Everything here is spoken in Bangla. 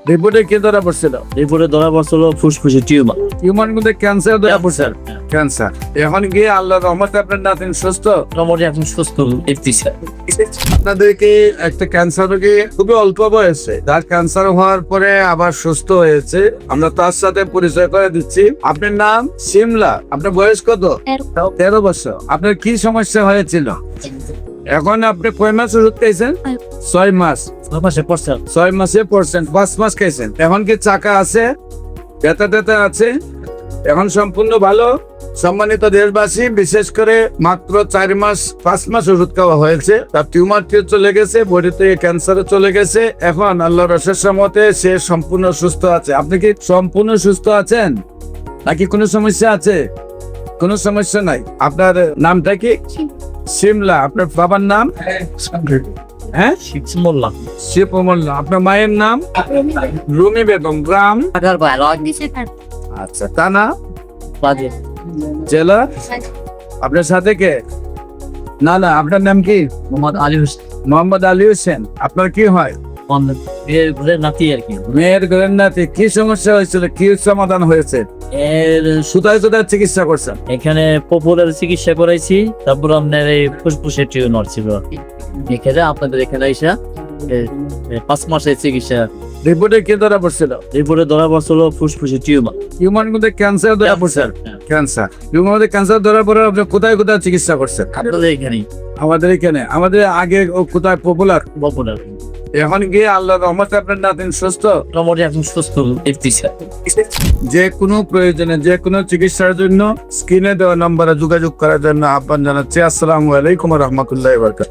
রিপোর্টে কি ধরা পড়ছিল? রিপোর্টে ধরা পড়ছিল ফুসফুসে টিউমার। টিউমার মধ্যে ক্যান্সার ধরা পড়ছে। ক্যান্সার এখন গিয়ে আল্লাহর রহমতে আপনার নাতিন সুস্থ। মোটামুটি এখন সুস্থ দেখতেছি। আপনাদেরকে একটা ক্যান্সার রোগী খুবই অল্প বয়সে, যার ক্যান্সার হওয়ার পরে আবার সুস্থ হয়েছে, আমরা তার সাথে পরিচয় করে দিচ্ছি। আপনার নাম শিমলা, আপনার বয়স কত? 13 বছর। আপনার কি সমস্যা হয়েছিল? এখন আপনি কয় মাস ওষুধ খাইছেন? 6 মাস। 6 মাসে পড়ছে। 6 মাসে পড়ছেন, 5 মাস খাইছেন। এখন কি চাকা আছে? ব্যথা ট্যাথা আছে? এখন সম্পূর্ণ ভালো। সম্মানিত দেশবাসী, বিশেষ করে মাত্র 4 মাস 5 মাস ওষুধ খাওয়া হয়েছে, তার টিউমার চলে গেছে, বডি থেকে ক্যান্সারে চলে গেছে। এখন আল্লাহর অশেষ রহমতে সে সম্পূর্ণ সুস্থ আছে। আপনি কি সম্পূর্ণ সুস্থ আছেন নাকি কোনো সমস্যা আছে? কোনো সমস্যা নাই। আপনার নামটা কি? শিমলা। আপনার বাবার নাম? হ্যাঁ, মোল্লা। শিব মোল্লা। আপনার মায়ের নাম? রুমি বেগম। গ্রাম? আচ্ছা, থানা? জেলা? আপনার সাথে কে? না, আপনার নাম কি? মোহাম্মদ আলী হোসেন। মোহাম্মদ আলী হোসেন। আপনার কি হয়? নাতি আর কি। মেয়ের ঘরের নাতি। কি সমস্যা হয়েছিল, কি সমাধান হয়েছে? এর সুতায় চিকিৎসা করছেন? এখানে পপুলার চিকিৎসা করাইছি, তারপর আপনার এই ফুসফুসের টিউমার ছিল এখানে আপনাদের এখানে আইসা 5 মাসের চিকিৎসা। রিপোর্টে কি ধরা পড়ছিল? রিপোর্টে ধরা পড়ছিল ফুসফুসে টিউমার। টিউমার মধ্যে ক্যান্সার ধরা পড়ছে। ক্যান্সার। টিউমার মধ্যে ক্যান্সার ধরা পড়ে আপনি কোথায় কোথায় চিকিৎসা করছেন? আপনাদের এখানেই। আমাদের এখানে। আমাদের আগে কোথায় পপুলার? পপুলার। এখন গিয়ে আল্লাহর রহমতে আপনার নাতিন সুস্থ। মোটামুটি এখন সুস্থ দেখতেছি। যে কোনো প্রয়োজনে, যে কোনো চিকিৎসার জন্য স্ক্রিনে দেওয়া নম্বরে যোগাযোগ করার জন্য আহ্বান জানাচ্ছি। আসসালামু আলাইকুম ওয়া রাহমাতুল্লাহি ওয়া বারাকাতুহু।